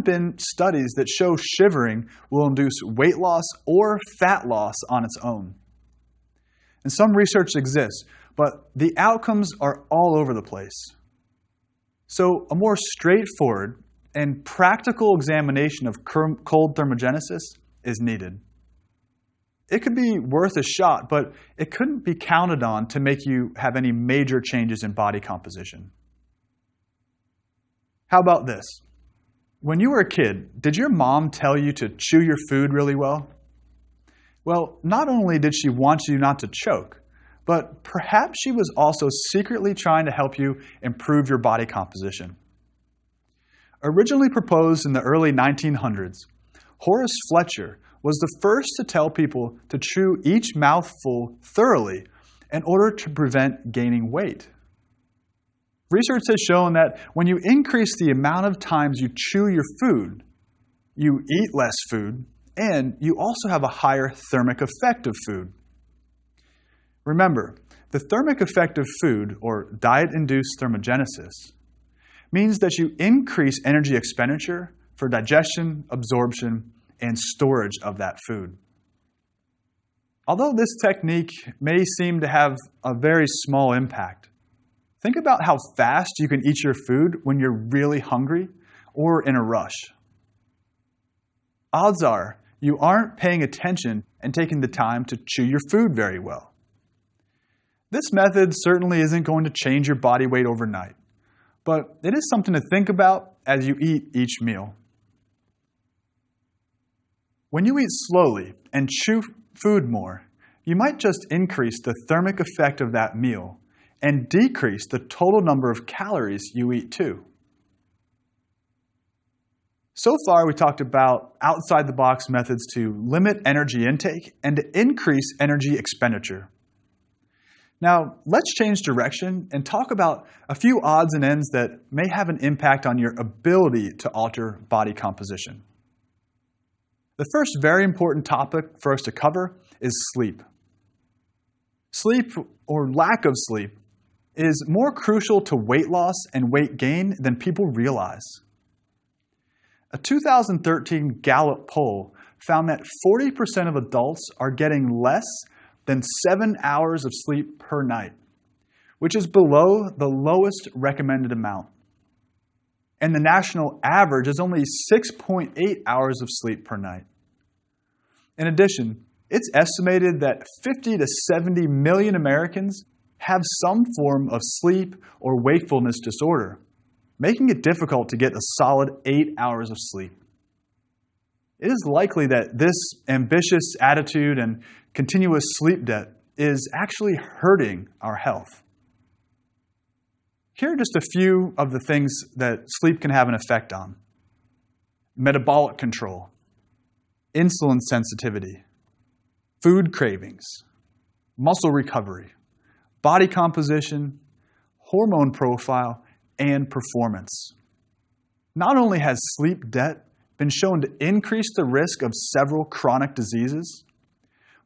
been studies that show shivering will induce weight loss or fat loss on its own. And some research exists, but the outcomes are all over the place. So a more straightforward and practical examination of cold thermogenesis is needed. It could be worth a shot, but it couldn't be counted on to make you have any major changes in body composition. How about this? When you were a kid, did your mom tell you to chew your food really well? Well, not only did she want you not to choke, but perhaps she was also secretly trying to help you improve your body composition. Originally proposed in the early 1900s, Horace Fletcher was the first to tell people to chew each mouthful thoroughly in order to prevent gaining weight. Research has shown that when you increase the amount of times you chew your food, you eat less food, and you also have a higher thermic effect of food. Remember, the thermic effect of food, or diet-induced thermogenesis, means that you increase energy expenditure for digestion, absorption, and storage of that food. Although this technique may seem to have a very small impact, think about how fast you can eat your food when you're really hungry or in a rush. Odds are you aren't paying attention and taking the time to chew your food very well. This method certainly isn't going to change your body weight overnight, but it is something to think about as you eat each meal. When you eat slowly and chew food more, you might just increase the thermic effect of that meal and decrease the total number of calories you eat too. So far, we talked about outside-the-box methods to limit energy intake and to increase energy expenditure. Now, let's change direction and talk about a few odds and ends that may have an impact on your ability to alter body composition. The first very important topic for us to cover is sleep. Sleep, or lack of sleep, is more crucial to weight loss and weight gain than people realize. A 2013 Gallup poll found that 40% of adults are getting less than 7 hours of sleep per night, which is below the lowest recommended amount. And the national average is only 6.8 hours of sleep per night. In addition, it's estimated that 50 to 70 million Americans have some form of sleep or wakefulness disorder, making it difficult to get a solid 8 hours of sleep. It is likely that this ambitious attitude and continuous sleep debt is actually hurting our health. Here are just a few of the things that sleep can have an effect on: metabolic control, insulin sensitivity, food cravings, muscle recovery, body composition, hormone profile, and performance. Not only has sleep debt been shown to increase the risk of several chronic diseases,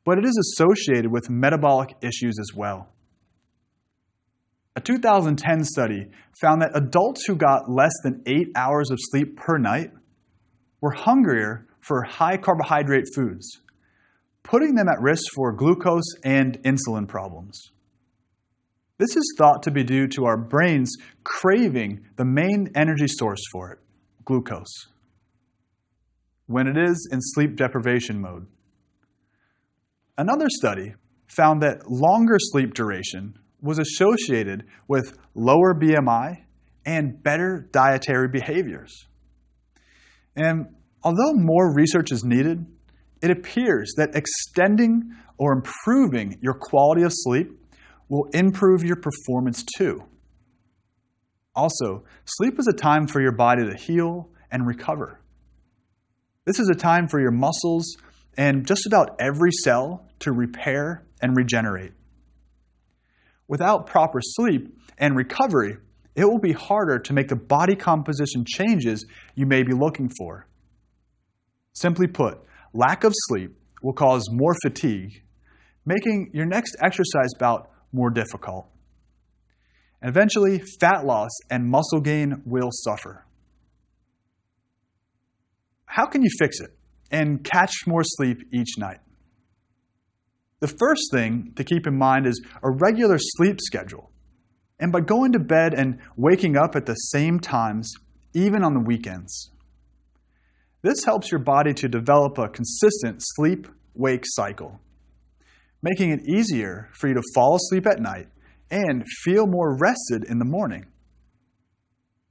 but it is associated with metabolic issues as well. A 2010 study found that adults who got less than 8 hours of sleep per night were hungrier for high carbohydrate foods, putting them at risk for glucose and insulin problems. This is thought to be due to our brains craving the main energy source for it, glucose, when it is in sleep deprivation mode. Another study found that longer sleep duration was associated with lower BMI and better dietary behaviors. And although more research is needed, it appears that extending or improving your quality of sleep will improve your performance too. Also, sleep is a time for your body to heal and recover. This is a time for your muscles and just about every cell to repair and regenerate. Without proper sleep and recovery, it will be harder to make the body composition changes you may be looking for. Simply put, lack of sleep will cause more fatigue, making your next exercise bout more difficult. And eventually, fat loss and muscle gain will suffer. how can you fix it and catch more sleep each night? The first thing to keep in mind is a regular sleep schedule. And by going to bed and waking up at the same times, even on the weekends. This helps your body to develop a consistent sleep-wake cycle, making it easier for you to fall asleep at night and feel more rested in the morning.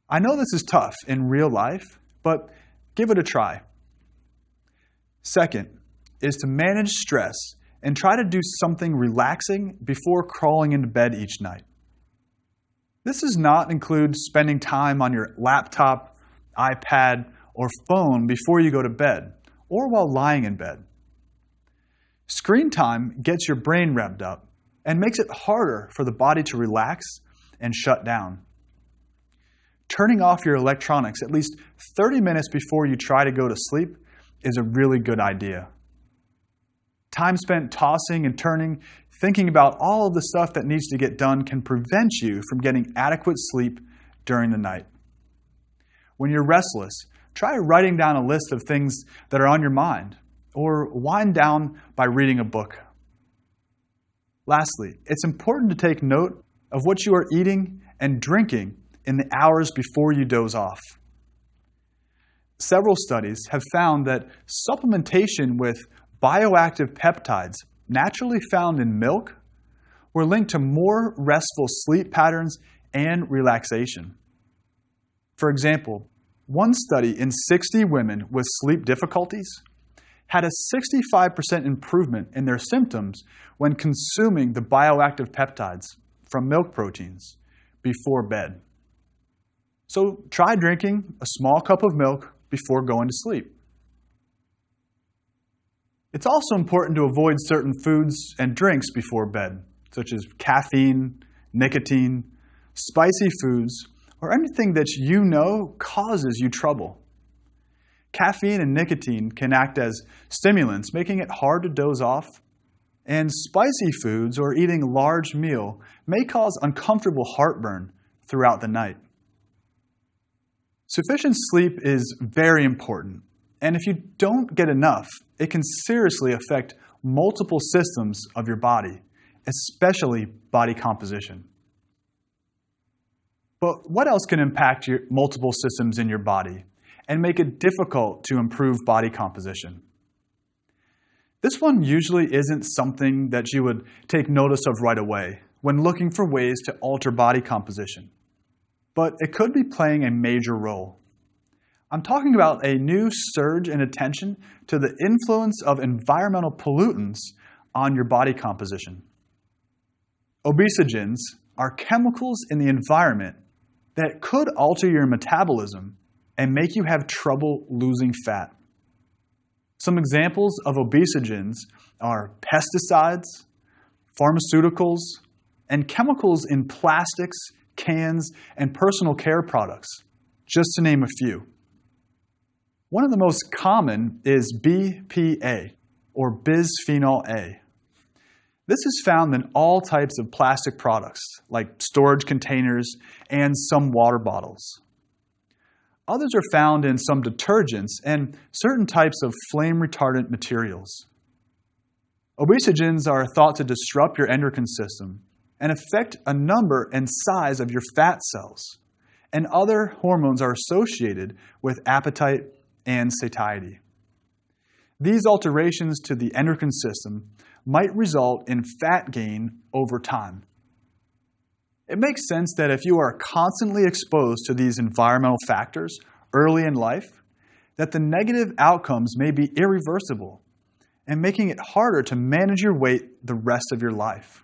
I know this is tough in real life, but give it a try. Second is to manage stress and try to do something relaxing before crawling into bed each night. This does not include spending time on your laptop, iPad, or phone before you go to bed, or while lying in bed. Screen time gets your brain revved up and makes it harder for the body to relax and shut down. Turning off your electronics at least 30 minutes before you try to go to sleep is a really good idea. Time spent tossing and turning, thinking about all of the stuff that needs to get done can prevent you from getting adequate sleep during the night. When you're restless, try writing down a list of things that are on your mind, or wind down by reading a book. Lastly, it's important to take note of what you are eating and drinking in the hours before you doze off. Several studies have found that supplementation with bioactive peptides naturally found in milk were linked to more restful sleep patterns and relaxation. For example, one study in 60 women with sleep difficulties had a 65% improvement in their symptoms when consuming the bioactive peptides from milk proteins before bed. So try drinking a small cup of milk before going to sleep. It's also important to avoid certain foods and drinks before bed, such as caffeine, nicotine, spicy foods, or anything that you know causes you trouble. Caffeine and nicotine can act as stimulants, making it hard to doze off, and spicy foods or eating a large meal may cause uncomfortable heartburn throughout the night. Sufficient sleep is very important, and if you don't get enough, it can seriously affect multiple systems of your body, especially body composition. But what else can impact your multiple systems in your body and make it difficult to improve body composition? This one usually isn't something that you would take notice of right away when looking for ways to alter body composition, but it could be playing a major role. I'm talking about a new surge in attention to the influence of environmental pollutants on your body composition. Obesogens are chemicals in the environment that could alter your metabolism and make you have trouble losing fat. Some examples of obesogens are pesticides, pharmaceuticals, and chemicals in plastics, cans, and personal care products, just to name a few. One of the most common is BPA, or bisphenol A. This is found in all types of plastic products, like storage containers and some water bottles. Others are found in some detergents and certain types of flame-retardant materials. Obesogens are thought to disrupt your endocrine system and affect a number and size of your fat cells, and other hormones are associated with appetite and satiety. These alterations to the endocrine system might result in fat gain over time. It makes sense that if you are constantly exposed to these environmental factors early in life, that the negative outcomes may be irreversible and making it harder to manage your weight the rest of your life.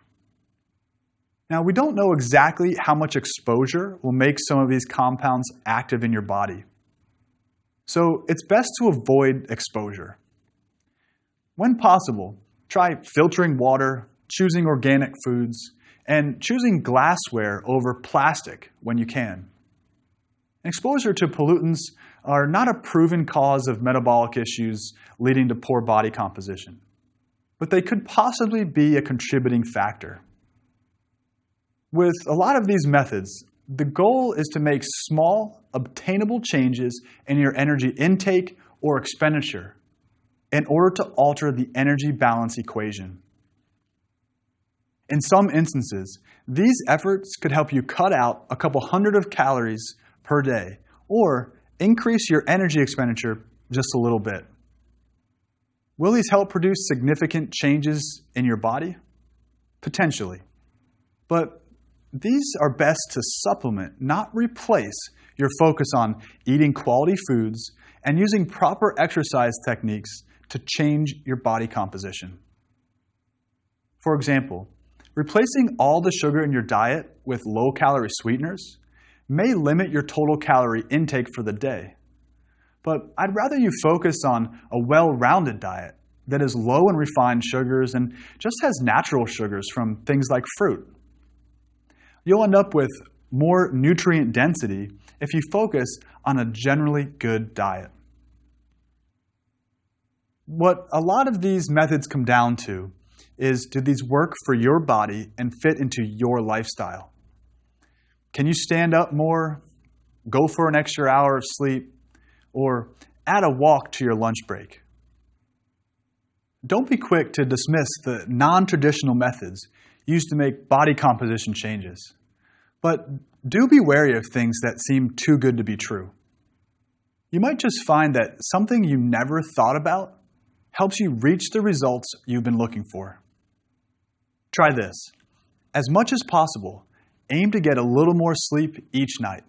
Now, we don't know exactly how much exposure will make some of these compounds active in your body. So it's best to avoid exposure. When possible, try filtering water, choosing organic foods, and choosing glassware over plastic when you can. Exposure to pollutants are not a proven cause of metabolic issues leading to poor body composition, but they could possibly be a contributing factor. With a lot of these methods, the goal is to make small, obtainable changes in your energy intake or expenditure in order to alter the energy balance equation. In some instances, these efforts could help you cut out a couple hundred of calories per day or increase your energy expenditure just a little bit. Will these help produce significant changes in your body? Potentially. But these are best to supplement, not replace, your focus on eating quality foods and using proper exercise techniques to change your body composition. For example, replacing all the sugar in your diet with low-calorie sweeteners may limit your total calorie intake for the day. But I'd rather you focus on a well-rounded diet that is low in refined sugars and just has natural sugars from things like fruit. You'll end up with more nutrient density if you focus on a generally good diet. What a lot of these methods come down to is, do these work for your body and fit into your lifestyle? Can you stand up more, go for an extra hour of sleep, or add a walk to your lunch break? Don't be quick to dismiss the non-traditional methods used to make body composition changes. But do be wary of things that seem too good to be true. You might just find that something you never thought about helps you reach the results you've been looking for. Try this. As much as possible, aim to get a little more sleep each night.